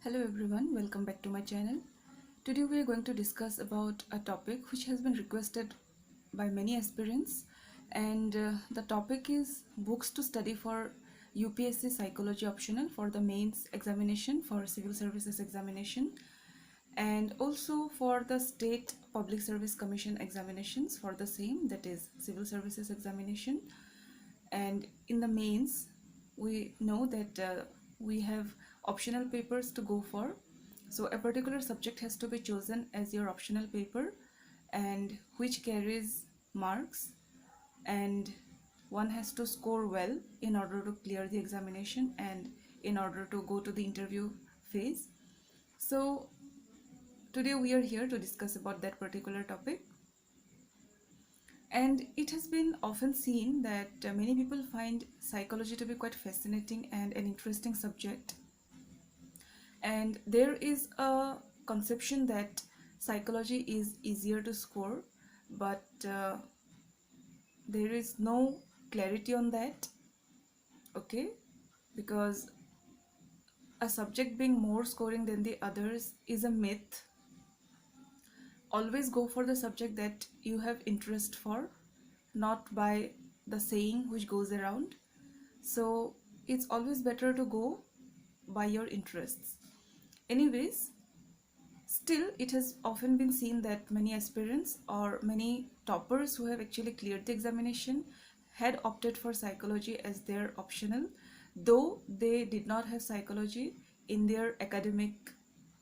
Hello everyone, welcome back to my channel. Today we are going to discuss about a topic which has been requested by many aspirants, and the topic is books to study for UPSC Psychology optional for the mains examination for civil services examination, and also for the state public service commission examinations for the same, that is civil services examination. And in the mains we know that we have optional papers to go for, so a particular subject has to be chosen as your optional paper and which carries marks, and one has to score well in order to clear the examination and in order to go to the interview phase. So today we are here to discuss about that particular topic. And it has been often seen that many people find psychology to be quite fascinating and an interesting subject. And there is a conception that psychology is easier to score, but there is no clarity on that, okay? Because a subject being more scoring than the others is a myth. Always go for the subject that you have interest for, not by the saying which goes around. So it's always better to go by your interests. Anyways, still it has often been seen that many aspirants or many toppers who have actually cleared the examination had opted for psychology as their optional, though they did not have psychology in their academic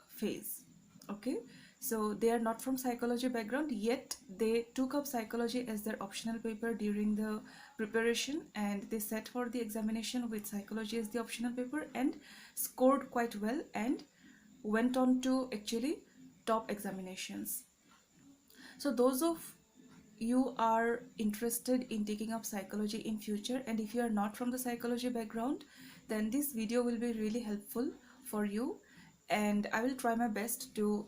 phase, okay? So they are not from psychology background, yet they took up psychology as their optional paper during the preparation, and they sat for the examination with psychology as the optional paper and scored quite well and went on to actually top examinations. So those of you are interested in taking up psychology in future, and if you are not from the psychology background, then this video will be really helpful for you, and I will try my best to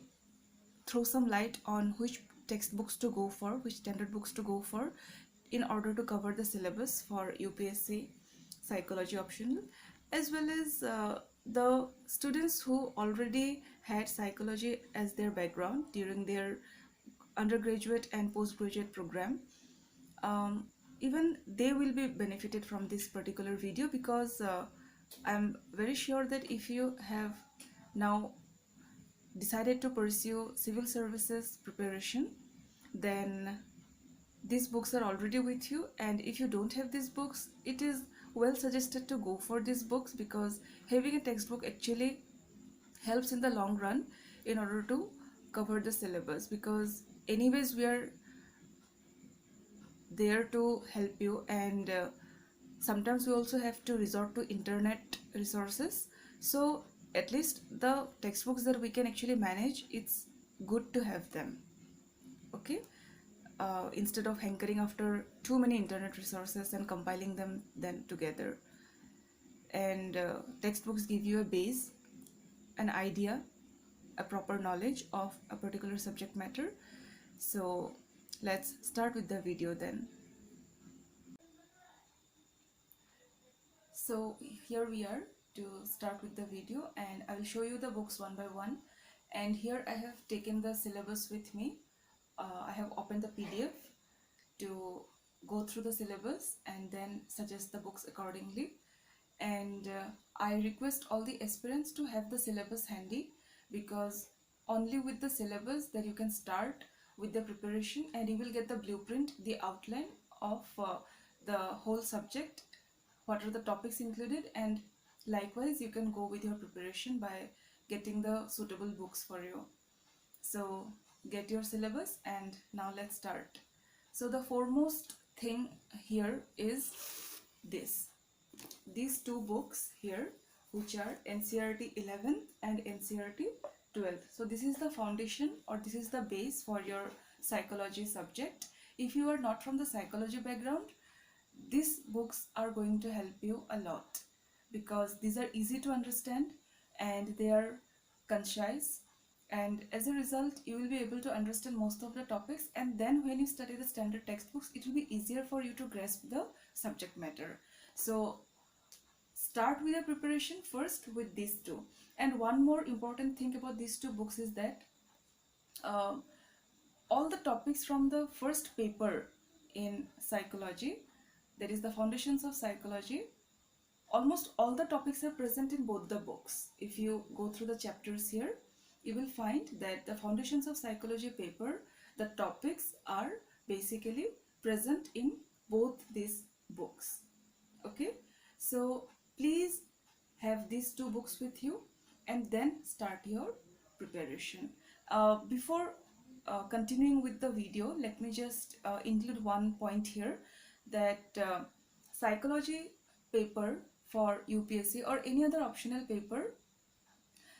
throw some light on which textbooks to go for, which standard books to go for in order to cover the syllabus for UPSC Psychology optional, as well as the students who already had psychology as their background during their undergraduate and postgraduate program. Even they will be benefited from this particular video, because I'm very sure that if you have now decided to pursue civil services preparation, then these books are already with you, and if you don't have these books, it is well suggested to go for these books, because having a textbook actually helps in the long run in order to cover the syllabus, because anyways we are there to help you, and sometimes we also have to resort to internet resources. So at least the textbooks that we can actually manage, it's good to have them, okay? Instead of hankering after too many internet resources and compiling them then together. And textbooks give you a base, an idea, a proper knowledge of a particular subject matter. So let's start with the video then. So here we are to start with the video, and I will show you the books one by one. And here I have taken the syllabus with me. I have opened the PDF to go through the syllabus and then suggest the books accordingly. And I request all the aspirants to have the syllabus handy, because only with the syllabus that you can start with the preparation, and you will get the blueprint, the outline of the whole subject, what are the topics included, and likewise you can go with your preparation by getting the suitable books for you. So get your syllabus, and now let's start. So the foremost thing here is these two books here, which are Ncrt 11th and Ncrt 12th. So this is the foundation, or this is the base for your psychology subject. If you are not from the psychology background, these books are going to help you a lot, because these are easy to understand and they are concise, and as a result you will be able to understand most of the topics, and then when you study the standard textbooks, it will be easier for you to grasp the subject matter. So start with the preparation first with these two. And one more important thing about these two books is that uh, all the topics from the first paper in psychology, that is the foundations of psychology, almost all the topics are present in both the books. If you go through the chapters here, you will find that the foundations of psychology paper, the topics are basically present in both these books. Okay, so please have these two books with you and then start your preparation. Before continuing with the video, let me just include one point here, that psychology paper for UPSC or any other optional paper,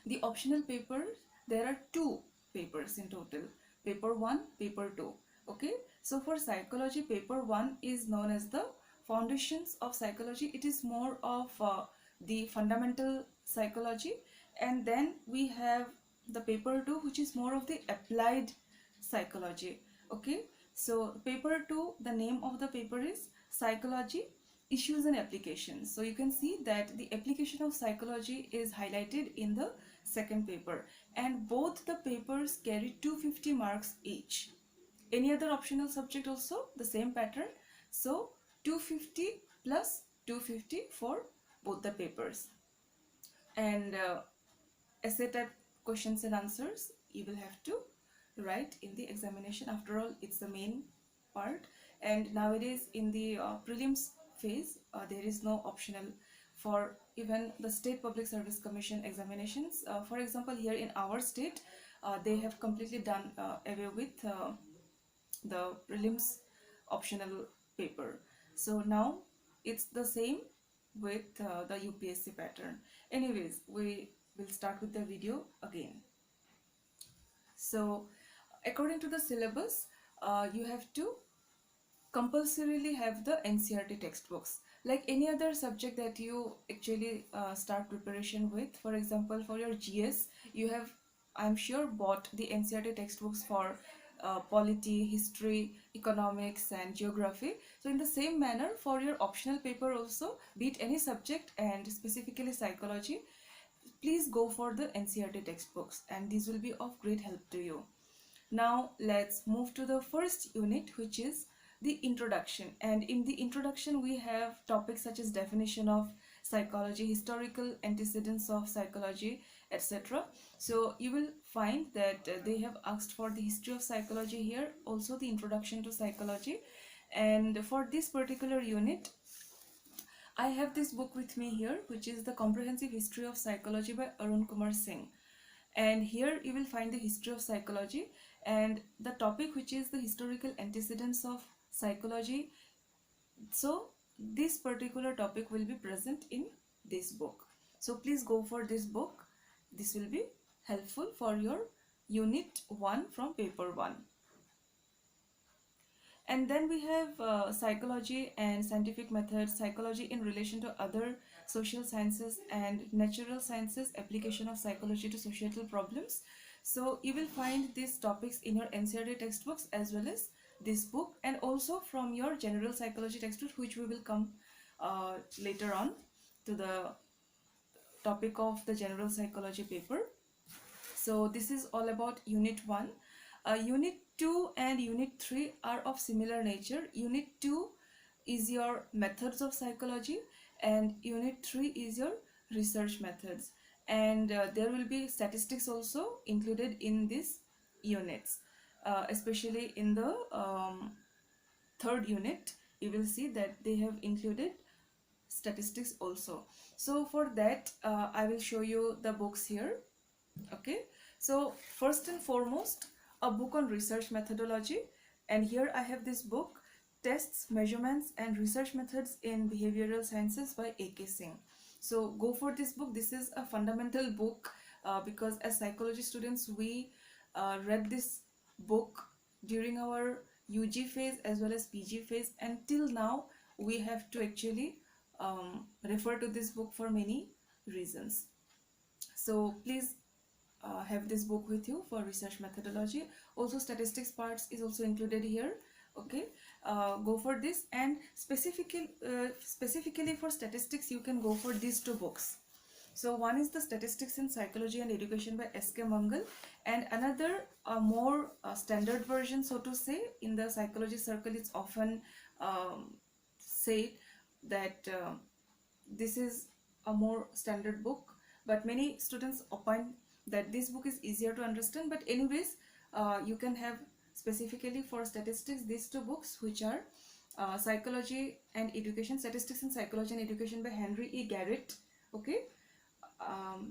the optional paper, there are two papers in total, paper 1, paper 2. Okay, so for psychology, paper 1 is known as the foundations of psychology. It is more of the fundamental psychology, and then we have the paper 2, which is more of the applied psychology. Okay, so paper 2, the name of the paper is psychology issues and applications. So you can see that the application of psychology is highlighted in the second paper, and both the papers carry 250 marks each. Any other optional subject also the same pattern, so 250 plus 250 for both the papers. And essay type questions and answers you will have to write in the examination. After all, it's the main part, and nowadays in the prelims phase there is no optional for even the state public service commission examinations. For example, here in our state they have completely done away with the prelims optional paper. So now it's the same with the UPSC pattern. Anyways, we will start with the video again. So according to the syllabus, you have to compulsorily have the Ncrt textbooks, like any other subject that you actually start preparation with. For example, for your GS, you have, I'm sure, bought the Ncrt textbooks for polity, history, economics and geography. So in the same manner, for your optional paper also, be it any subject and specifically psychology, please go for the Ncrt textbooks, and these will be of great help to you. Now let's move to the first unit, which is the introduction. And in the introduction we have topics such as definition of psychology, historical antecedents of psychology, etc. So you will find that they have asked for the history of psychology here, also the introduction to psychology. And for this particular unit, I have this book with me here, which is the Comprehensive History of Psychology by Arun Kumar Singh. And here you will find the history of psychology and the topic, which is the historical antecedents of psychology. So this particular topic will be present in this book. So please go for this book. This will be helpful for your unit 1 from paper 1. And then we have psychology and scientific methods, psychology in relation to other social sciences and natural sciences, application of psychology to societal problems. So you will find these topics in your Ncrt textbooks as well as this book, and also from your general psychology textbook, which we will come later on to the topic of the general psychology paper. So this is all about unit 1. Unit 2 and unit 3 are of similar nature. Unit 2 is your methods of psychology and unit 3 is your research methods, and there will be statistics also included in these units, especially in the third unit. You will see that they have included statistics also. So for that I will show you the books here. Okay, so first and foremost, a book on research methodology, and here I have this book, Tests, Measurements and Research Methods in Behavioral Sciences by A.K. Singh. So go for this book. This is a fundamental book because as psychology students we read this book during our UG phase as well as PG phase, and till now we have to actually refer to this book for many reasons. So please have this book with you for research methodology. Also statistics parts is also included here. Okay, go for this. And specifically for statistics, you can go for these two books. So one is the Statistics in Psychology and Education by S.K. Mangal, and another more standard version, so to say, in the psychology circle. It's often said that this is a more standard book, but many students opine that this book is easier to understand. But anyways, you can have specifically for statistics these two books, which are Psychology and Education, Statistics in Psychology and Education by Henry E. Garrett. Okay,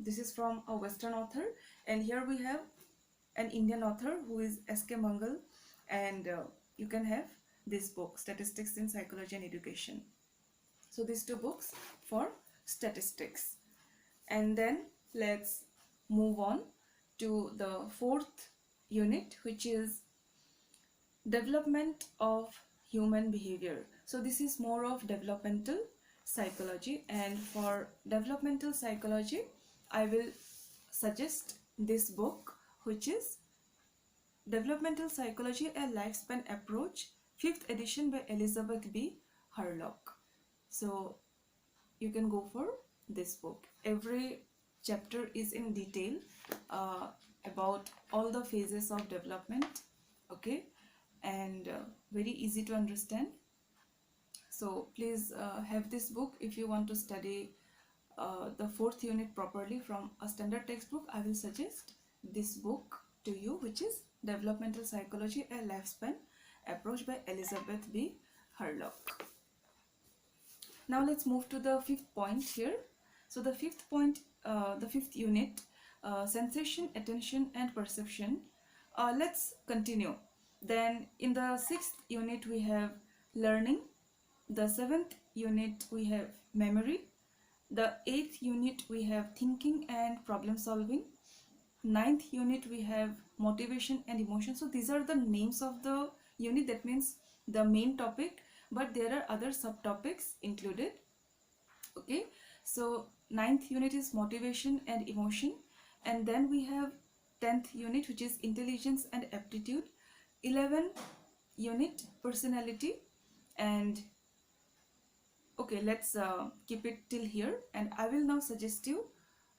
this is from a Western author, and here we have an Indian author who is S.K. Mangal, and you can have this book, Statistics in Psychology and Education. So these two books for statistics. And then let's move on to the fourth unit, which is Development of Human Behavior. So this is more of developmental psychology, and for developmental psychology I will suggest this book, which is Developmental Psychology, a Lifespan Approach, 5th edition by Elizabeth B. Hurlock. So you can go for this book. Every chapter is in detail about all the phases of development, okay, and very easy to understand. So please have this book if you want to study the fourth unit properly from a standard textbook. I will suggest this book to you, which is Developmental Psychology, a Lifespan Approach by Elizabeth B. Hurlock. Now let's move to the fifth point here. So the fifth point, the fifth unit, sensation, attention and perception. Let's continue. Then in the sixth unit we have learning. The seventh unit we have memory. The eighth unit we have thinking and problem solving. Ninth unit we have motivation and emotion. So these are the names of the unit, that means the main topic, but there are other subtopics included. Okay, so ninth unit is motivation and emotion, and then we have 10th unit, which is intelligence and aptitude. 11th unit, personality. And okay, let's keep it till here, and I will now suggest you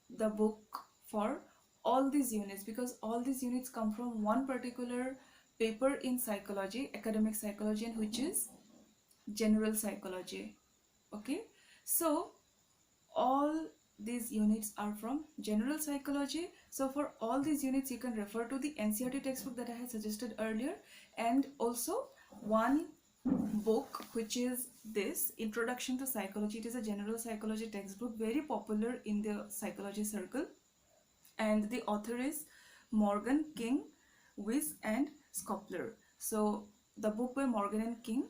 the book for all these units, because all these units come from one particular paper in psychology, academic psychology, and which is general psychology. Okay, so all these units are from general psychology. So for all these units you can refer to the Ncrt textbook that I had suggested earlier, and also one book which is this Introduction to Psychology. It is a general psychology textbook, very popular in the psychology circle, and the author is Morgan, King, Weiss and Skopler. So the book by Morgan and King,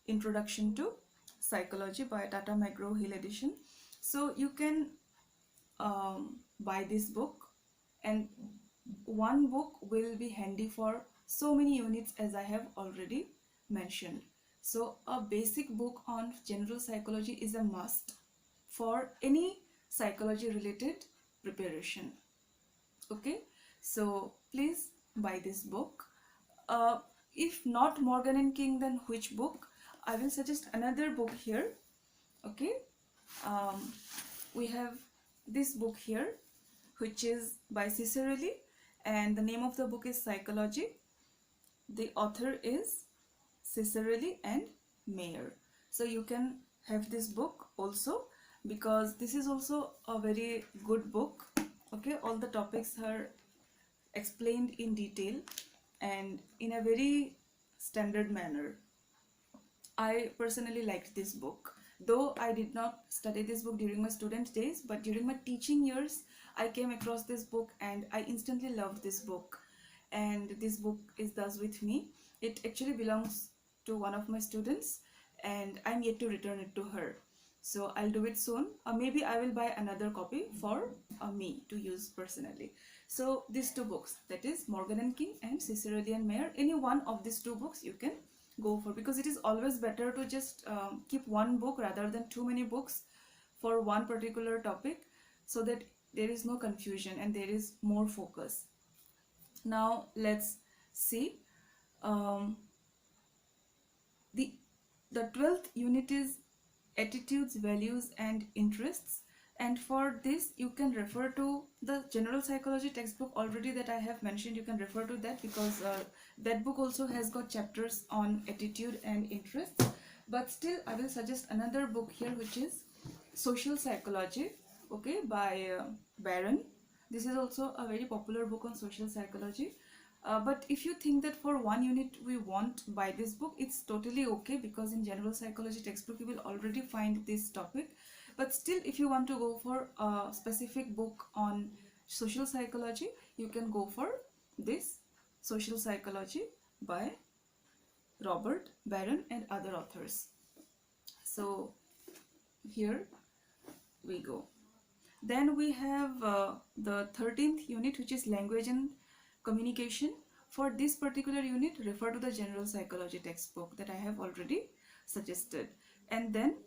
Introduction to Psychology by Tata McGraw-Hill edition. So you can buy this book, and one book will be handy for so many units as I have already mentioned. So a basic book on general psychology is a must for any psychology related preparation. Okay, so please buy this book. If not Morgan and King, then which book? I will suggest another book here. Okay, we have this book here, which is by Cicerelli, and the name of the book is Psychology. The author is Cicerelli and Mayer. So you can have this book also, because this is also a very good book. Okay, all the topics are explained in detail and in a very standard manner. I personally liked this book, though I did not study this book during my student days, but during my teaching years I came across this book and I instantly loved this book, and this book is thus with me. It actually belongs to one of my students and I'm yet to return it to her, so I'll do it soon. Maybe I will buy another copy for me to use personally. So these two books, that is Morgan and King and Cicerelli and Mayer, any one of these two books you can go for, because it is always better to just keep one book rather than too many books for one particular topic, so that there is no confusion and there is more focus. Now let's see The 12th unit is attitudes, values and interests, and for this you can refer to the general psychology textbook already that I have mentioned. You can refer to that because that book also has got chapters on attitude and interests. But still I will suggest another book here, which is Social Psychology, okay, by Barron. This is also a very popular book on social psychology. But if you think that for one unit we won't buy this book, it's totally okay, because in general psychology textbook you will already find this topic. But still, if you want to go for a specific book on social psychology, you can go for this Social Psychology by Robert Barron and other authors. So here we go. Then we have the 13th unit, which is language and communication. For this particular unit, refer to the general psychology textbook that I have already suggested. And then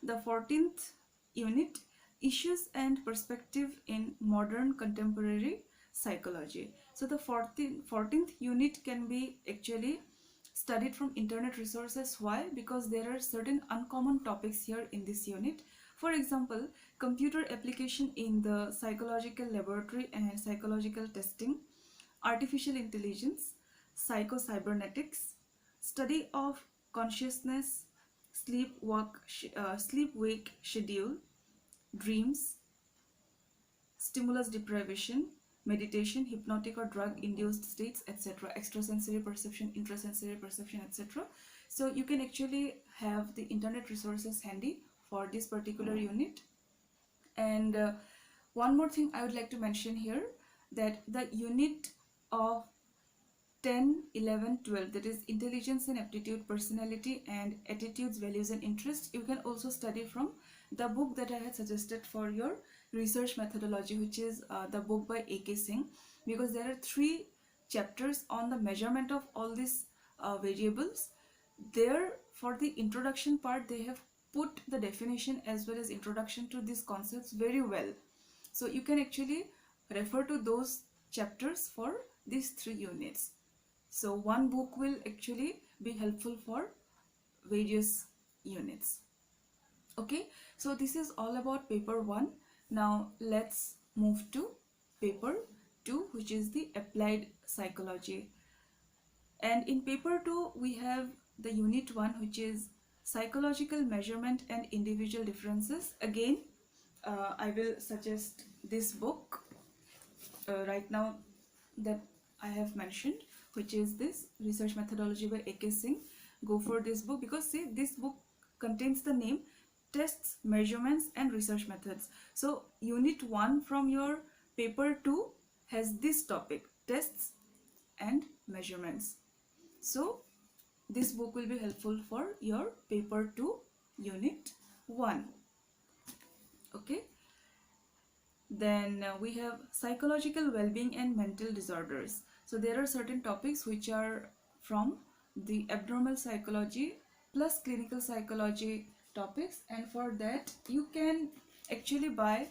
the 14th unit, issues and perspective in modern contemporary psychology. So the 14th unit can be actually studied from internet resources. Why? Because there are certain uncommon topics here in this unit. For example, computer application in the psychological laboratory and psychological testing, artificial intelligence, psycho-cybernetics, study of consciousness, sleep-wake schedule, dreams, stimulus deprivation, meditation, hypnotic or drug-induced states, etc., extrasensory perception, intrasensory perception, etc. So you can actually have the internet resources handy for this particular unit. And one more thing I would like to mention here, that the unit of 10, 11, 12, that is intelligence and aptitude, personality and attitudes, values and interests, you can also study from the book that I had suggested for your research methodology, which is the book by A.K. Singh, because there are 3 chapters on the measurement of all these variables. There, for the introduction part, they have put the definition as well as introduction to these concepts very well. So you can actually refer to those chapters for these 3 units. So one book will actually be helpful for various units. Okay, so this is all about paper 1. Now let's move to paper 2, which is the applied psychology. And in paper 2 we have the unit 1, which is psychological measurement and individual differences. Again, I will suggest this book right now that I have mentioned, which is this research methodology by A.K. Singh. Go for this book, because see, this book contains the name tests, measurements and research methods. So unit 1 from your paper 2 has this topic, tests and measurements. So this book will be helpful for your paper 2 unit 1. Okay, then we have psychological well-being and mental disorders. So there are certain topics which are from the abnormal psychology plus clinical psychology topics, and for that you can actually buy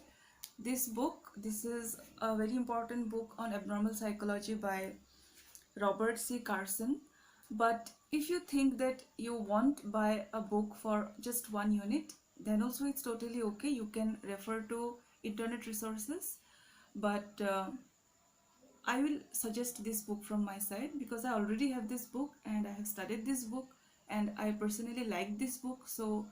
this book. This is a very important book on abnormal psychology by Robert C. Carson. But if you think that you won't buy a book for just one unit, then also it's totally okay. You can refer to internet resources. But I will suggest this book from my side, because I already have this book and I have studied this book and I personally like this book, so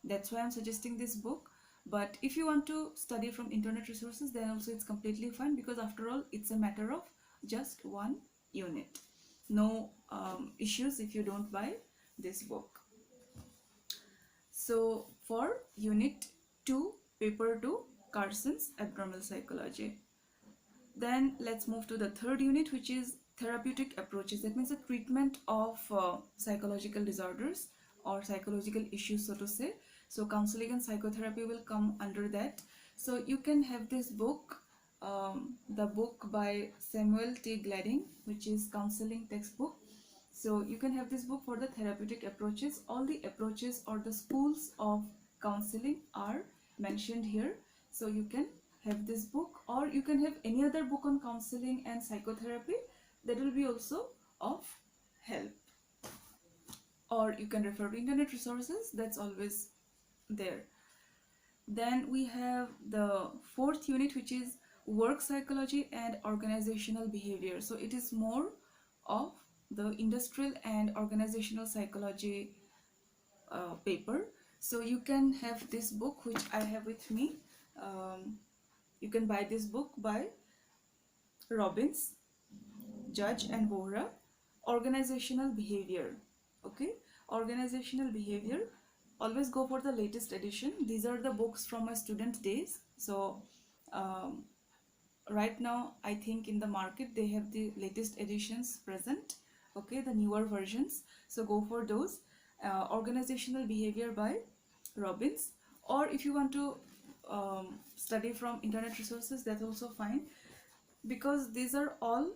that's why I'm suggesting this book. But if you want to study from internet resources, then also it's completely fine, because after all it's a matter of just one unit. No issues if you don't buy this book. So for unit 2, paper 2, Carson's abnormal psychology. Then let's move to the 3rd unit, which is therapeutic approaches. That means the treatment of psychological disorders or psychological issues, so to say. So counseling and psychotherapy will come under that. So you can have this book, the book by Samuel T. Gladding, which is counseling textbook. So you can have this book for the therapeutic approaches. All the approaches or the schools of counseling are mentioned here. So you can have this book, or you can have any other book on counseling and psychotherapy that will be also of help. or you can refer to internet resources, that's always there. Then we have the fourth unit, which is work psychology and organizational behavior. So it is more of the industrial and organizational psychology paper. So you can have this book, which I have with me. You can buy this book by Robbins, Judge and Vohra, Organizational Behavior. Okay, Organizational Behavior. Always go for the latest edition. These are the books from my student days. So um, right now I think in the market they have the latest editions present. Okay, the newer versions. So go for those. Organizational Behavior by Robbins. Or if you want to study from internet resources, that's also fine, because these are all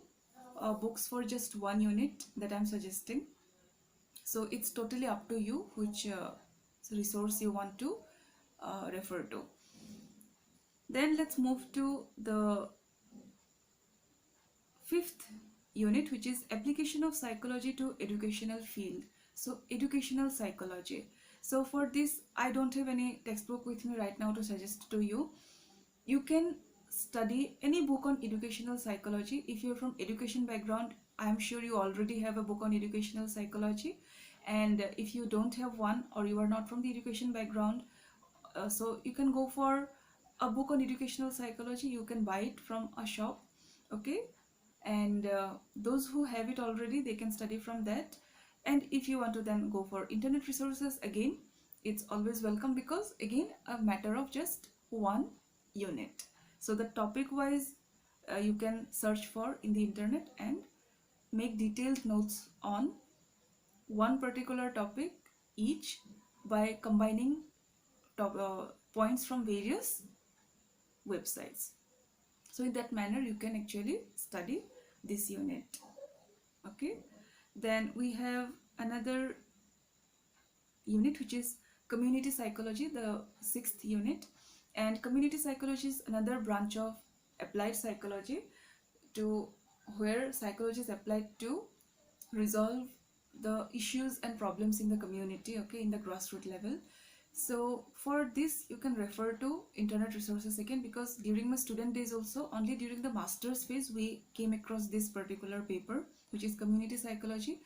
books for just one unit that I'm suggesting. So it's totally up to you which resource you want to refer to. Then let's move to the fifth unit, which is application of psychology to educational field. So educational psychology. So for this, I don't have any textbook with me right now to suggest to you. You can study any book on educational psychology. If you're from education background, I'm sure you already have a book on educational psychology. And if you don't have one, or you are not from the education background, so you can go for a book on educational psychology. You can buy it from a shop. Okay, and those who have it already, they can study from that. And if you want to then go for internet resources, again it's always welcome, because again a matter of just one unit. So the topic wise you can search for in the internet and make detailed notes on one particular topic each by combining points from various websites. So in that manner you can actually study this unit. Okay, then we have another unit, which is community psychology, the sixth unit. And community psychology is another branch of applied psychology, to where psychology is applied to resolve the issues and problems in the community, okay, in the grassroots level. So for this you can refer to internet resources again, because during my student days also, only during the master's phase we came across this particular paper, which is community psychology.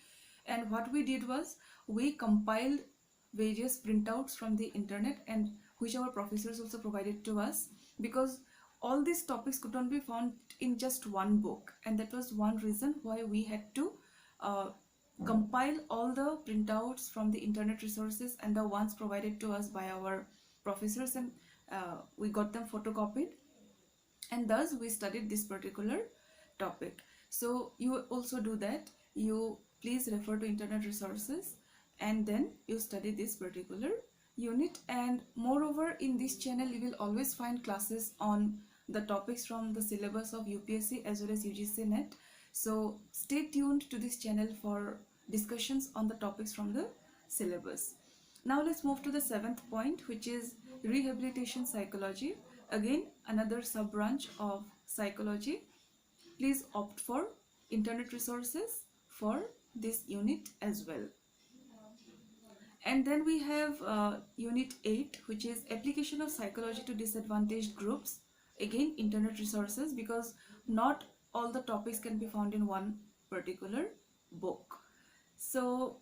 And what we did was, we compiled various printouts from the internet, and which our professors also provided to us, because all these topics could not be found in just one book, and that was one reason why we had to compile all the printouts from the internet resources and the ones provided to us by our professors, and we got them photocopied, and thus we studied this particular topic. So you also do that. You please refer to internet resources and then you study this particular unit. And moreover, in this channel you will always find classes on the topics from the syllabus of UPSC as well as UGC NET. So stay tuned to this channel for discussions on the topics from the syllabus. Now let's move to the seventh point, which is rehabilitation psychology. Again, another sub branch of psychology. Please opt for internet resources for this unit as well. And then we have unit 8, which is application of psychology to disadvantaged groups. Again, internet resources, because not all the topics can be found in one particular book. So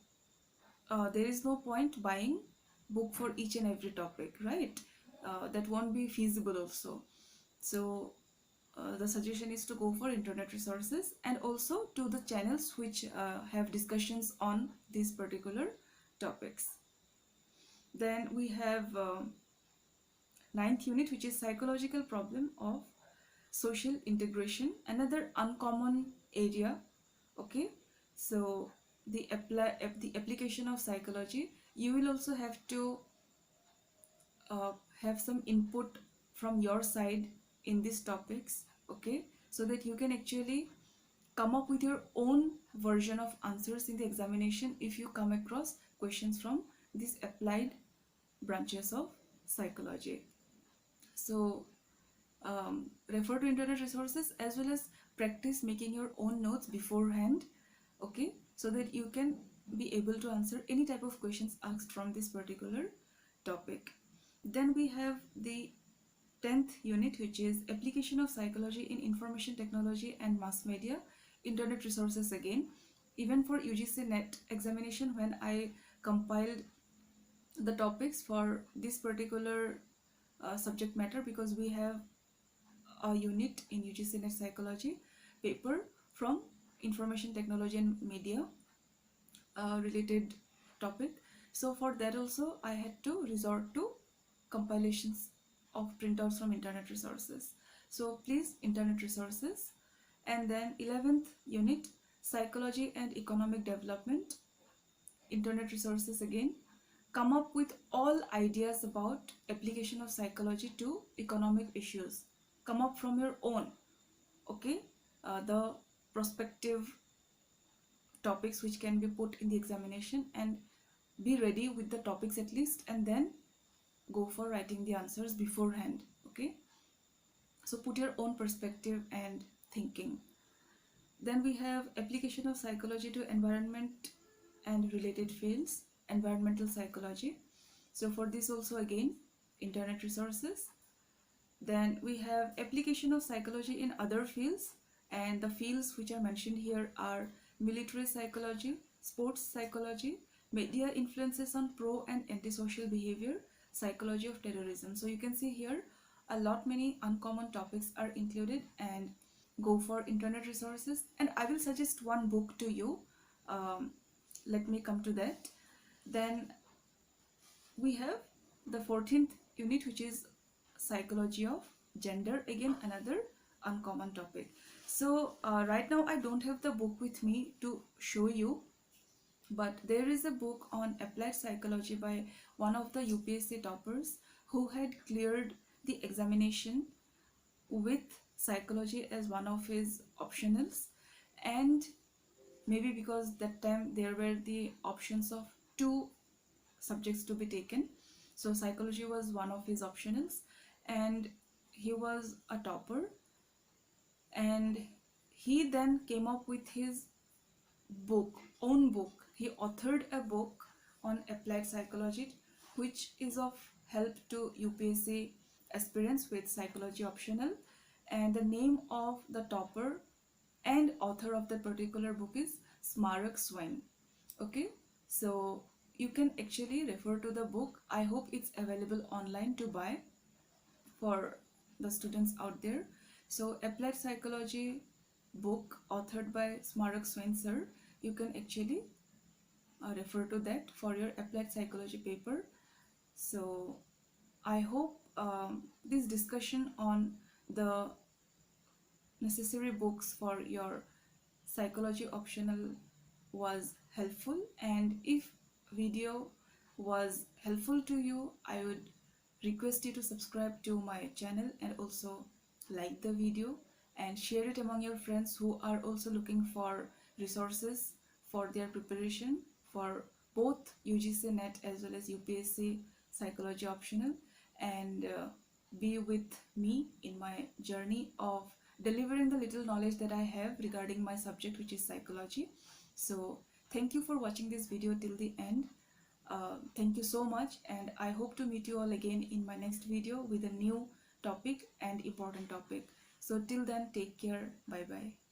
there is no point buying book for each and every topic, right? That won't be feasible also. So the suggestion is to go for internet resources, and also to the channels which have discussions on these particular topics. Then we have ninth unit, which is psychological problem of social integration, another uncommon area. Okay, so the application of psychology, you will also have to have some input from your side in these topics. Okay, so that you can actually come up with your own version of answers in the examination if you come across questions from these applied branches of psychology. So refer to internet resources as well as practice making your own notes beforehand, okay, so that you can be able to answer any type of questions asked from this particular topic. Then we have the 10th unit, which is application of psychology in information technology and mass media, internet resources. Again, even for UGC NET examination, when I compiled the topics for this particular subject matter, because we have a unit in UGC NET psychology paper from information technology and media related topic. So for that also I had to resort to compilations of printouts from internet resources. So please, internet resources. And then 11th unit, psychology and economic development, internet resources again. Come up with all ideas about application of psychology to economic issues. Come up from your own, okay, the prospective topics which can be put in the examination, and be ready with the topics at least, and then go for writing the answers beforehand. Okay, so put your own perspective and thinking. Then we have application of psychology to environment and related fields, environmental psychology. So for this also again, internet resources. Then we have application of psychology in other fields, and the fields which are mentioned here are military psychology, sports psychology, media influences on pro and antisocial behavior, psychology of terrorism. So you can see here a lot many uncommon topics are included, and go for internet resources. And I will suggest one book to you. Let me come to that. Then we have the 14th unit, which is psychology of gender, again another uncommon topic. So right now I don't have the book with me to show you, but there is a book on applied psychology by one of the UPSC toppers who had cleared the examination with psychology as one of his optionals. And maybe because that time there were the options of 2 subjects to be taken, so psychology was one of his optionals, and he was a topper. And he then came up with his own book. He authored a book on applied psychology, which is of help to UPSC aspirants with psychology optional. And the name of the topper and author of that particular book is Smarak Swain. Okay, so you can actually refer to the book. I hope it's available online to buy for the students out there. So applied psychology book authored by Smarak Swain sir, you can actually refer to that for your applied psychology paper. So I hope this discussion on the necessary books for your psychology optional was helpful, and if video was helpful to you, I would request you to subscribe to my channel, and also like the video and share it among your friends who are also looking for resources for their preparation for both UGC NET as well as UPSC psychology optional, and be with me in my journey of delivering the little knowledge that I have regarding my subject, which is psychology. So thank you for watching this video till the end. Thank you so much, and I hope to meet you all again in my next video with a new topic and important topic. So till then, take care. Bye bye.